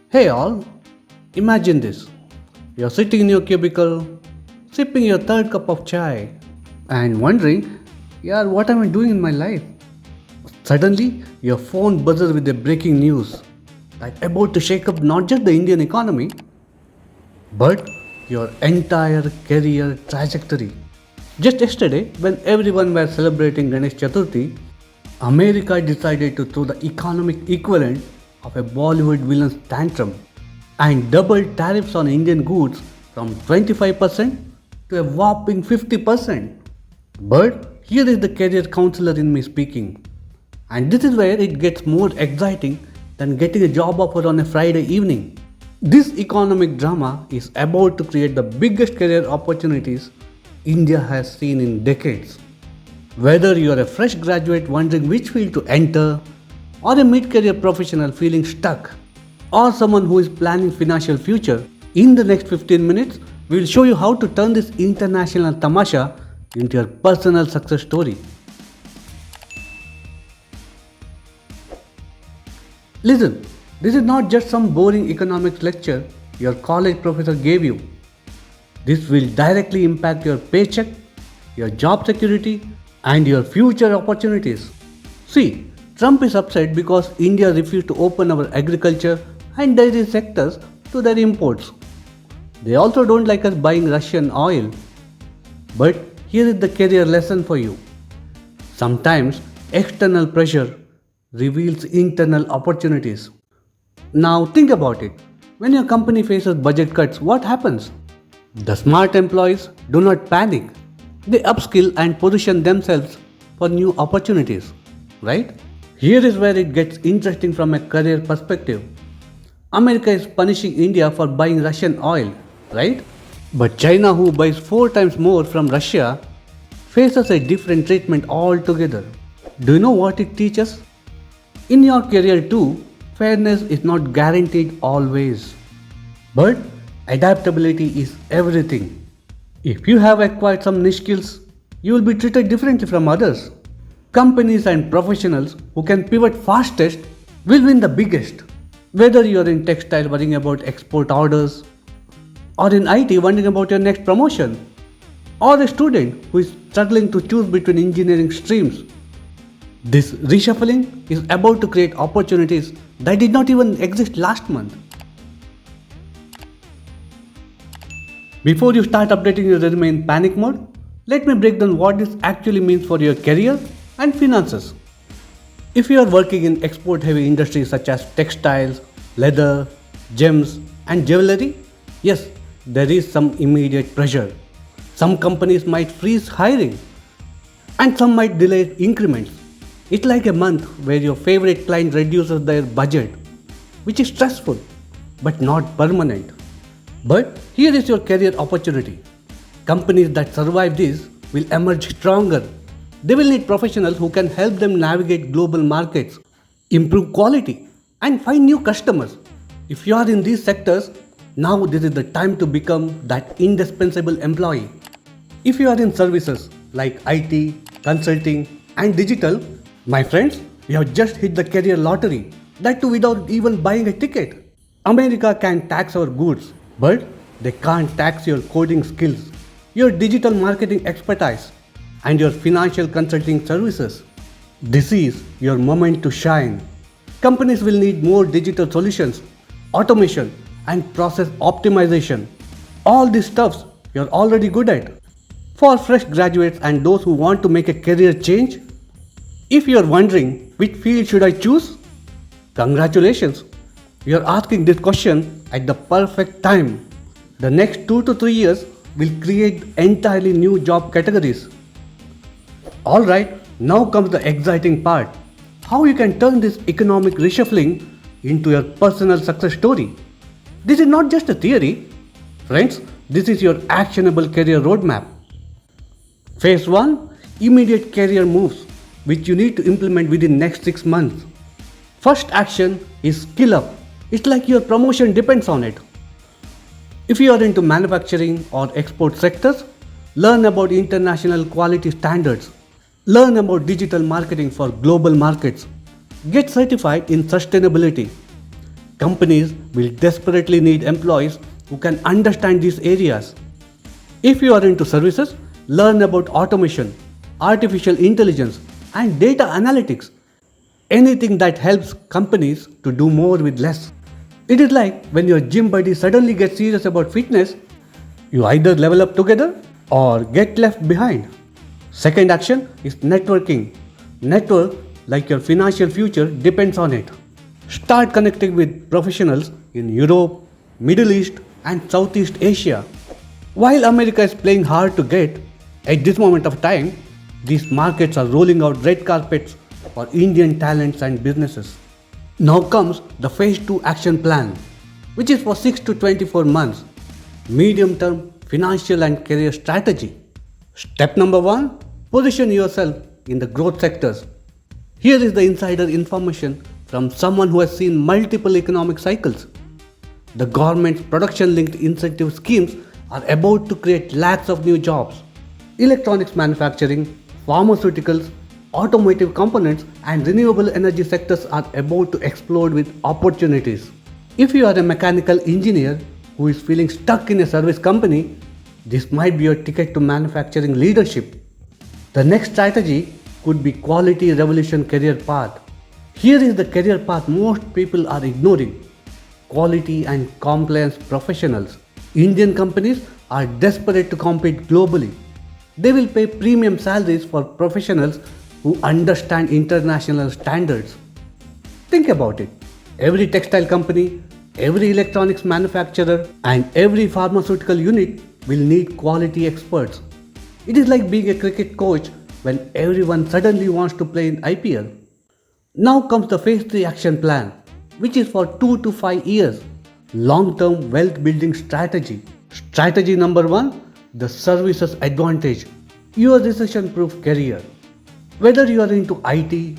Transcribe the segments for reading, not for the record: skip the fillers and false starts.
Hey all, imagine this. You're sitting in your cubicle, sipping your third cup of chai, and wondering, yeah, what am I doing in my life? Suddenly, your phone buzzes with a breaking news that about to shake up not just the Indian economy, but your entire career trajectory. Just yesterday, when everyone was celebrating Ganesh Chaturthi, America decided to throw the economic equivalent of a Bollywood villain's tantrum and doubled tariffs on Indian goods from 25% to a whopping 50%. But here is the career counselor in me speaking. And this is where it gets more exciting than getting a job offer on a Friday evening. This economic drama is about to create the biggest career opportunities India has seen in decades. Whether you are a fresh graduate wondering which field to enter, or a mid-career professional feeling stuck, or someone who is planning financial future, in the next 15 minutes, we will show you how to turn this international tamasha into your personal success story. Listen, this is not just some boring economics lecture your college professor gave you. This will directly impact your paycheck, your job security, and your future opportunities. See, Trump is upset because India refused to open our agriculture and dairy sectors to their imports. They also don't like us buying Russian oil. But here is the career lesson for you. Sometimes external pressure reveals internal opportunities. Now think about it. When your company faces budget cuts, what happens? The smart employees do not panic. They upskill and position themselves for new opportunities, right? Here is where it gets interesting from a career perspective. America is punishing India for buying Russian oil, right? But China, who buys 4 times more from Russia, faces a different treatment altogether. Do you know what it teaches? In your career too, fairness is not guaranteed always. But adaptability is everything. If you have acquired some niche skills, you will be treated differently from others. Companies and professionals who can pivot fastest will win the biggest. Whether you are in textile worrying about export orders, or in IT wondering about your next promotion, or a student who is struggling to choose between engineering streams, this reshuffling is about to create opportunities that did not even exist last month. Before you start updating your resume in panic mode, let me break down what this actually means for your career and finances. If you are working in export heavy industries such as textiles, leather, gems, and jewelry, yes, there is some immediate pressure. Some companies might freeze hiring, and some might delay increments. It's like a month where your favorite client reduces their budget, which is stressful but not permanent. But here is your career opportunity. Companies that survive this will emerge stronger. They will need professionals who can help them navigate global markets, improve quality, and find new customers. If you are in these sectors, now this is the time to become that indispensable employee. If you are in services like IT, consulting, and digital, my friends, you have just hit the career lottery. That too without even buying a ticket. America can tax our goods, but they can't tax your coding skills, your digital marketing expertise, and your financial consulting services. This is your moment to shine. Companies will need more digital solutions, automation, and process optimization. All these stuffs you're already good at. For fresh graduates and those who want to make a career change, if you're wondering which field should I choose, congratulations. You're asking this question at the perfect time. The next 2 to 3 years will create entirely new job categories. Alright, now comes the exciting part. How you can turn this economic reshuffling into your personal success story. This is not just a theory. Friends, this is your actionable career roadmap. Phase 1, immediate career moves, which you need to implement within next 6 months. First action is skill up. It's like your promotion depends on it. If you are into manufacturing or export sectors, learn about international quality standards. Learn about digital marketing for global markets. Get certified in sustainability. Companies will desperately need employees who can understand these areas. If you are into services, learn about automation, artificial intelligence, and data analytics. Anything that helps companies to do more with less. It is like when your gym buddy suddenly gets serious about fitness, you either level up together or get left behind. Second action is networking. Network, like your financial future, depends on it. Start connecting with professionals in Europe, Middle East, and Southeast Asia. While America is playing hard to get, at this moment of time, these markets are rolling out red carpets for Indian talents and businesses. Now comes the Phase 2 action plan, which is for 6 to 24 months, medium term financial and career strategy. Step number 1, position yourself in the growth sectors. Here is the insider information from someone who has seen multiple economic cycles. The government's production linked incentive schemes are about to create lakhs of new jobs. Electronics manufacturing, pharmaceuticals, automotive components, and renewable energy sectors are about to explode with opportunities. If you are a mechanical engineer who is feeling stuck in a service company, this might be your ticket to manufacturing leadership. The next strategy could be quality revolution career path. Here is the career path most people are ignoring. Quality and compliance professionals. Indian companies are desperate to compete globally. They will pay premium salaries for professionals who understand international standards. Think about it. Every textile company, every electronics manufacturer, and every pharmaceutical unit will need quality experts. It is like being a cricket coach when everyone suddenly wants to play in IPL. Now comes the Phase 3 action plan, which is for 2 to 5 years. Long-term wealth building strategy. Strategy number 1, the services advantage. Your recession-proof career. Whether you are into IT,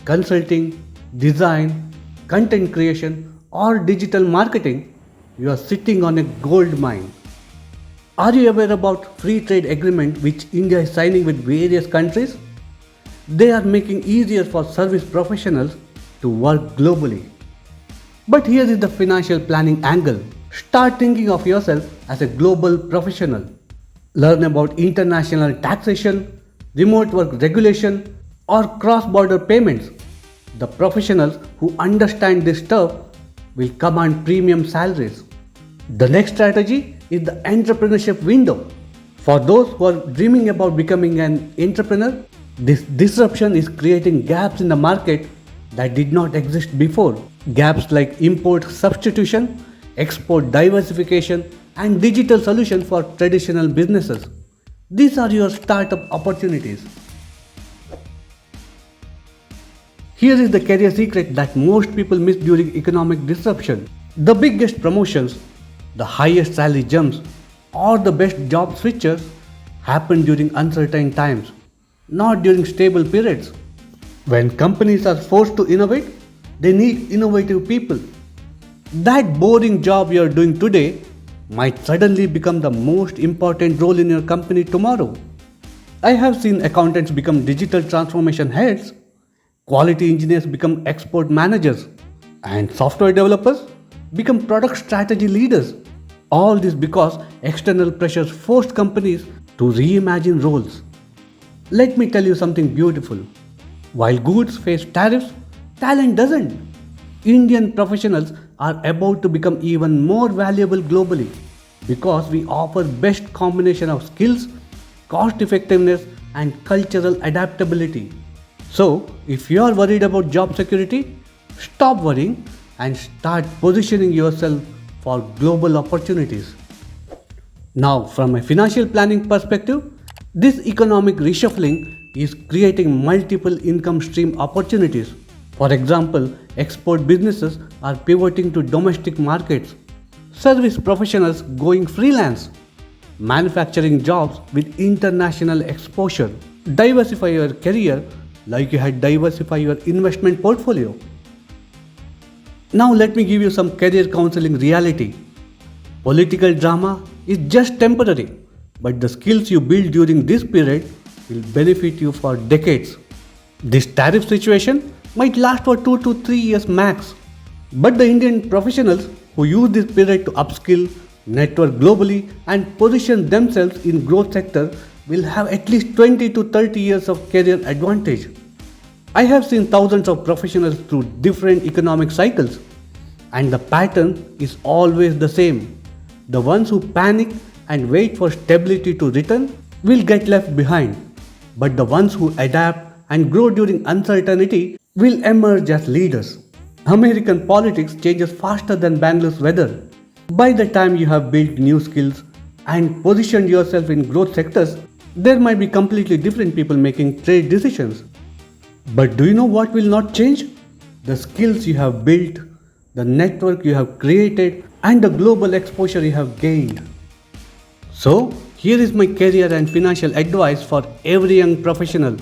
consulting, design, content creation, or digital marketing, you are sitting on a gold mine. Are you aware about free trade agreement which India is signing with various countries? They are making easier for service professionals to work globally. But here is the financial planning angle. Start thinking of yourself as a global professional. Learn about international taxation, remote work regulation, or cross-border payments. The professionals who understand this stuff will command premium salaries. The next strategy is the entrepreneurship window. For those who are dreaming about becoming an entrepreneur, this disruption is creating gaps in the market that did not exist before. Gaps like import substitution, export diversification, and digital solutions for traditional businesses. These are your startup opportunities. Here is the career secret that most people miss during economic disruption. The biggest promotions, the highest salary jumps, or the best job switches happen during uncertain times, not during stable periods. When companies are forced to innovate, they need innovative people. That boring job you are doing today might suddenly become the most important role in your company tomorrow. I have seen accountants become digital transformation heads, quality engineers become export managers, and software developers become product strategy leaders. All this because external pressures forced companies to reimagine roles. Let me tell you something beautiful. While goods face tariffs, talent doesn't. Indian professionals are about to become even more valuable globally because we offer best combination of skills, cost effectiveness, and cultural adaptability. So, if you are worried about job security, stop worrying and start positioning yourself for global opportunities. Now, from a financial planning perspective, this economic reshuffling is creating multiple income stream opportunities. For example, export businesses are pivoting to domestic markets, service professionals going freelance, manufacturing jobs with international exposure. Diversify your career like you had diversified your investment portfolio. Now let me give you some career counseling reality. Political drama is just temporary, but the skills you build during this period will benefit you for decades. This tariff situation might last for 2 to 3 years max. But the Indian professionals who use this period to upskill, network globally, and position themselves in growth sector will have at least 20 to 30 years of career advantage. I have seen thousands of professionals through different economic cycles, and the pattern is always the same. The ones who panic and wait for stability to return will get left behind, but the ones who adapt and grow during uncertainty will emerge as leaders. American politics changes faster than Bangalore's weather. By the time you have built new skills and positioned yourself in growth sectors, there might be completely different people making trade decisions. But do you know what will not change? The skills you have built, the network you have created, and the global exposure you have gained. So, here is my career and financial advice for every young professional,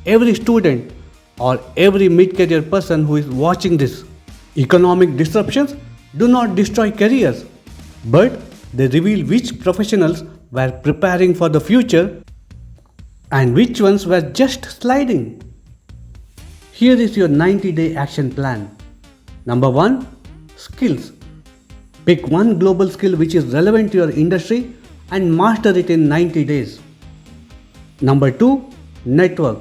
every student, or every mid-career person who is watching this. Economic disruptions do not destroy careers, but they reveal which professionals were preparing for the future and which ones were just sliding. Here is your 90-day action plan. Number 1. Skills. Pick one global skill which is relevant to your industry and master it in 90 days. Number 2. Network.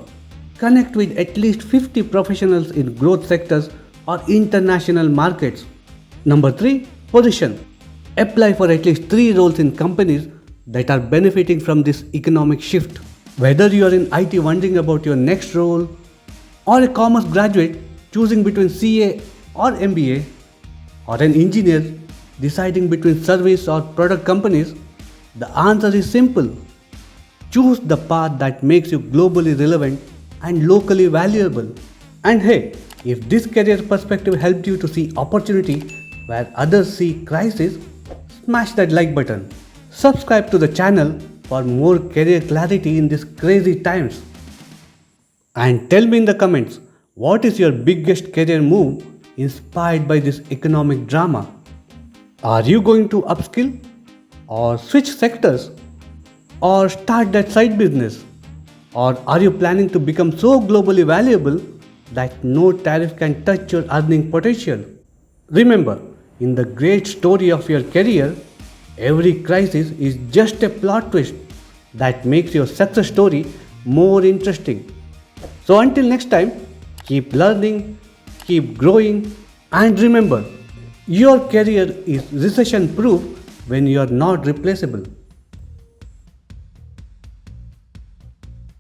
Connect with at least 50 professionals in growth sectors or international markets. Number 3. Position. Apply for at least 3 roles in companies that are benefiting from this economic shift. Whether you are in IT wondering about your next role, or a commerce graduate choosing between CA or MBA, or an engineer deciding between service or product companies, the answer is simple. Choose the path that makes you globally relevant and locally valuable. And hey, if this career perspective helped you to see opportunity where others see crisis, smash that like button. Subscribe to the channel for more career clarity in these crazy times. And tell me in the comments, what is your biggest career move inspired by this economic drama? Are you going to upskill, or switch sectors, or start that side business? Or are you planning to become so globally valuable that no tariff can touch your earning potential? Remember, in the great story of your career, every crisis is just a plot twist that makes your success story more interesting. So until next time, keep learning, keep growing, and remember, your career is recession-proof when you are not replaceable.